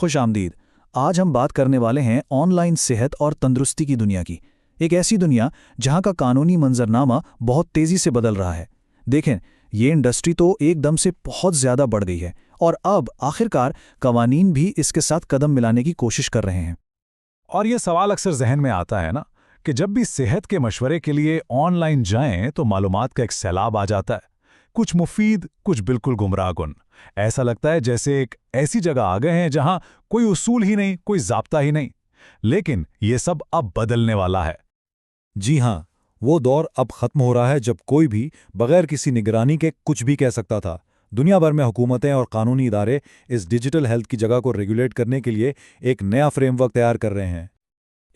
खुश आमदीद। आज हम बात करने वाले हैं ऑनलाइन सेहत और तंदुरुस्ती की दुनिया की। एक ऐसी दुनिया जहां का कानूनी मंजरनामा बहुत तेज़ी से बदल रहा है। देखें, ये इंडस्ट्री तो एकदम से बहुत ज़्यादा बढ़ गई है और अब आखिरकार कवानीन भी इसके साथ कदम मिलाने की कोशिश कर रहे हैं। और ये सवाल अक्सर जहन में आता है ना कि जब भी सेहत के मशवरे के लिए ऑनलाइन जाएं तो मालूमात का एक सैलाब आ जाता है। कुछ मुफीद, कुछ बिल्कुल गुमराहकुन। ऐसा लगता है जैसे एक ऐसी जगह आ गए हैं जहां कोई उसूल ही नहीं, कोई ज़ाब्ता ही नहीं। लेकिन ये सब अब बदलने वाला है। जी हाँ, वो दौर अब खत्म हो रहा है जब कोई भी बगैर किसी निगरानी के कुछ भी कह सकता था। दुनिया भर में हुकूमतें और कानूनी इदारे इस डिजिटल हेल्थ की जगह को रेगुलेट करने के लिए एक नया फ्रेमवर्क तैयार कर रहे हैं।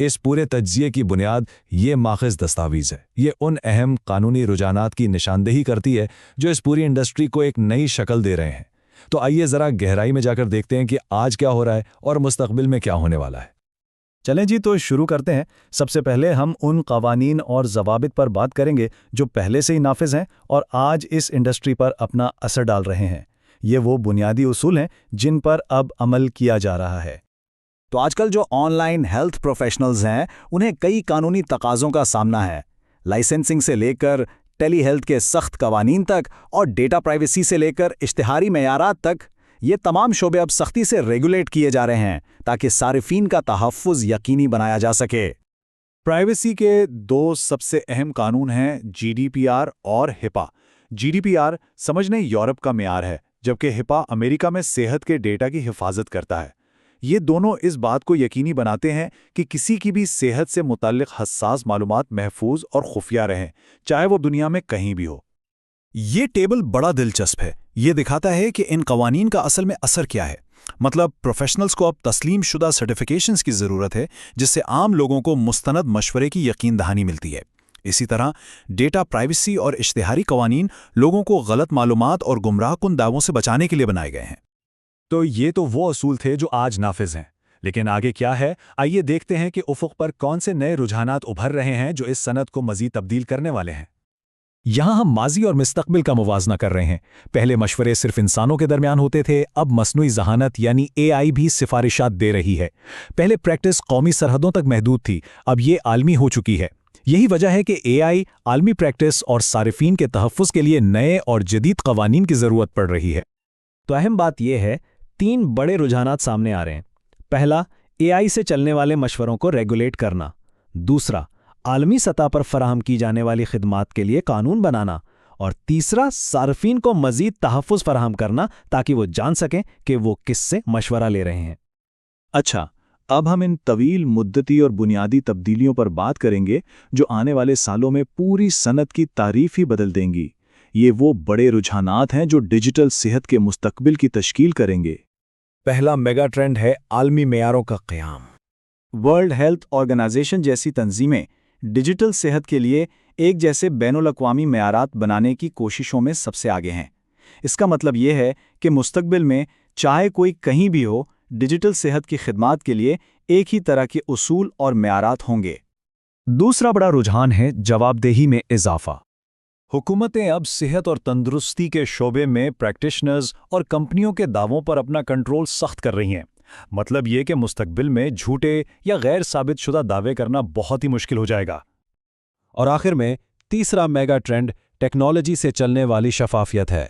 इस पूरे तज्जिए की बुनियाद ये माखज़ दस्तावेज़ है। ये उन अहम कानूनी रुझानात की निशानदेही करती है जो इस पूरी इंडस्ट्री को एक नई शक्ल दे रहे हैं। तो आइए ज़रा गहराई में जाकर देखते हैं कि आज क्या हो रहा है और मुस्तक़बिल में क्या होने वाला है। चलें जी, तो शुरू करते हैं। सबसे पहले हम उन कवानीन और ज़वाबित पर बात करेंगे जो पहले से ही नाफिज हैं और आज इस इंडस्ट्री पर अपना असर डाल रहे हैं। ये वो बुनियादी उसूल हैं जिन पर अब अमल किया जा रहा है। तो आजकल जो ऑनलाइन हेल्थ प्रोफेशनल्स हैं उन्हें कई कानूनी तकाज़ों का सामना है। लाइसेंसिंग से लेकर टेली हेल्थ के सख्त कवानीन तक और डेटा प्राइवेसी से लेकर इश्तिहारी मेयारात तक, ये तमाम शोबे अब सख्ती से रेगुलेट किए जा रहे हैं ताकि सारिफीन का तहफ़्फ़ुज़ यकीनी बनाया जा सके। प्राइवेसी के दो सबसे अहम कानून हैं जीडीपीआर और हिपा। जीडीपीआर समझने यूरोप का मेयार है, जबकि हिपा अमेरिका में सेहत के डेटा की हिफाजत करता है। ये दोनों इस बात को यकीनी बनाते हैं कि किसी की भी सेहत से मुताल्लिक़ हसास मालूमात महफूज और खुफिया रहें, चाहे वो दुनिया में कहीं भी हो। ये टेबल बड़ा दिलचस्प है। ये दिखाता है कि इन कवानीन का असल में असर क्या है। मतलब प्रोफेशनल्स को अब तस्लीम शुदा सर्टिफिकेशंस की ज़रूरत है जिससे आम लोगों को मुस्तनद मशवरे की यकीन दहानी मिलती है। इसी तरह डेटा प्राइवेसी और इश्तिहारी कवानीन लोगों को गलत मालूमात और गुमराहकुन दावों से बचाने के लिए बनाए गए हैं। तो ये तो वो असूल थे जो आज नाफिज हैं, लेकिन आगे क्या है? आइए देखते हैं कि उफ़ुक़ पर कौन से नए रुझानात उभर रहे हैं जो इस सनत को मज़ीद तब्दील करने वाले हैं। यहाँ हम माजी और मुस्तक़बिल का मुवाजना कर रहे हैं। पहले मशवरे सिर्फ इंसानों के दरमियान होते थे, अब मसनूई ज़हानत यानी AI भी सिफारिशात दे रही है। पहले प्रैक्टिस कौमी सरहदों तक महदूद थी, अब ये आलमी हो चुकी है। यही वजह है कि AI, आलमी प्रैक्टिस और सारिफीन के तहफ़्फ़ुज़ के लिए नए और जदीद क़वानीन की ज़रूरत पड़ रही है। तो अहम बात यह है, 3 बड़े रुझानात सामने आ रहे हैं। पहला, AI से चलने वाले मशवरों को रेगुलेट करना। दूसरा, आलमी सतह पर फराहम की जाने वाली खिदमात के लिए कानून बनाना। और तीसरा, सार्फिन को मज़ीद तहफ़्फ़ुज़ फराहम करना ताकि वो जान सकें कि वो किससे मशवरा ले रहे हैं। अच्छा, अब हम इन तवील मुद्दती और बुनियादी तब्दीलियों पर बात करेंगे जो आने वाले सालों में पूरी सनत की तारीफ ही बदल देंगी। ये वो बड़े रुझानात हैं जो डिजिटल सेहत के मुस्तकबिल की तश्कील करेंगे। पहला मेगा ट्रेंड है आलमी मेयारों का क़याम। वर्ल्ड हेल्थ ऑर्गेनाइजेशन जैसी तंजीमें डिजिटल सेहत के लिए एक जैसे बैनुल-अक़वामी मेयारात बनाने की कोशिशों में सबसे आगे हैं। इसका मतलब ये है कि मुस्तकबिल में चाहे कोई कहीं भी हो, डिजिटल सेहत की खिदमात के लिए एक ही तरह के उसूल और मेयारात होंगे। दूसरा बड़ा रुझान है जवाबदेही में इजाफा। हुकूमतें अब सेहत और तंदुरुस्ती के शोबे में प्रैक्टिशनर्स और कंपनियों के दावों पर अपना कंट्रोल सख्त कर रही हैं। मतलब ये कि मुस्तकबिल में झूठे या गैर साबित शुदा दावे करना बहुत ही मुश्किल हो जाएगा। और आखिर में तीसरा मेगा ट्रेंड टेक्नोलॉजी से चलने वाली शफाफियत है।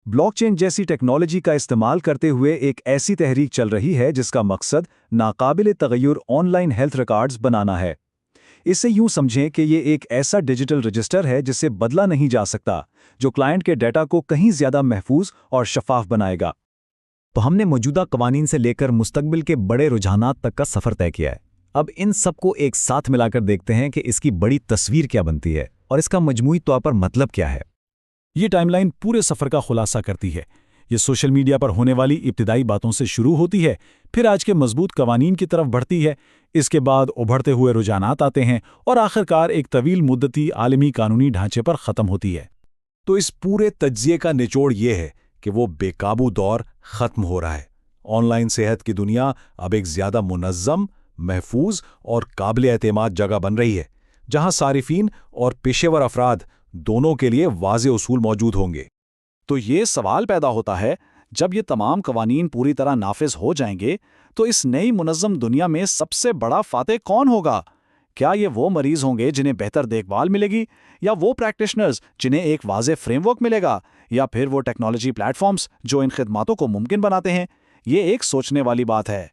ब्लॉकचेन जैसी टेक्नोलॉजी का इस्तेमाल करते हुए एक ऐसी तहरीक चल रही है जिसका मकसद नाकाबिल तगय्युर ऑनलाइन हेल्थ रिकॉर्ड्स बनाना है। इसे यूं समझें कि ये एक ऐसा डिजिटल रजिस्टर है जिसे बदला नहीं जा सकता, जो क्लाइंट के डेटा को कहीं ज़्यादा महफूज और शफाफ बनाएगा। तो हमने मौजूदा कवानीन से लेकर मुस्तकबिल के बड़े रुझानात तक का सफ़र तय किया है। अब इन सबको एक साथ मिलाकर देखते हैं कि इसकी बड़ी तस्वीर क्या बनती है और इसका मजमूई तौर पर मतलब क्या है। ये टाइमलाइन पूरे सफ़र का खुलासा करती है। ये सोशल मीडिया पर होने वाली इब्तिदाई बातों से शुरू होती है, फिर आज के मजबूत कवानीन की तरफ बढ़ती है, इसके बाद उभरते हुए रुझानात आते हैं और आखिरकार एक तवील मुद्दती आलमी कानूनी ढांचे पर ख़त्म होती है। तो इस पूरे तज्जिए का निचोड़ ये है कि वो बेकाबू दौर ख़त्म हो रहा है। ऑनलाइन सेहत की दुनिया अब एक ज़्यादा मुनज़्ज़म, महफूज और काबिल एतमाद जगह बन रही है, जहां सारिफीन और पेशेवर अफराद दोनों के लिए वाज़े उसूल मौजूद होंगे। तो ये सवाल पैदा होता है, جب یہ تمام قوانین پوری طرح نافذ ہو جائیں گے تو اس نئی منظم دنیا میں سب سے بڑا فاتح کون ہوگا؟ کیا یہ وہ مریض ہوں گے جنہیں بہتر دیکھ بھال ملے گی، یا وہ پریکٹیشنرز جنہیں ایک واضح فریم ورک ملے گا، یا پھر وہ ٹیکنالوجی پلیٹ فارمز جو ان خدماتوں کو ممکن بناتے ہیں؟ یہ ایک سوچنے والی بات ہے۔